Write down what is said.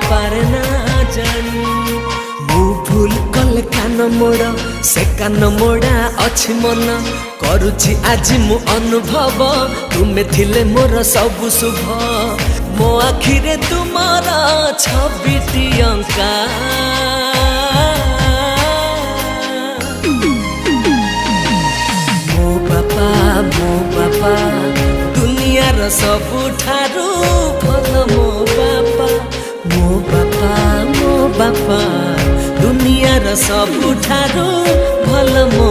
पारे ना जानी मु भूल कले कान मोड़ से कान मोड़ा अच्छी मन करुछि आज मु अनुभव तुमे थिले मोर सब शुभ मो आखिरे तुमार छबिटी अंका मो बापा दुनियार सबुठारु भल मो बापा दुनियार सबुठारु भल मो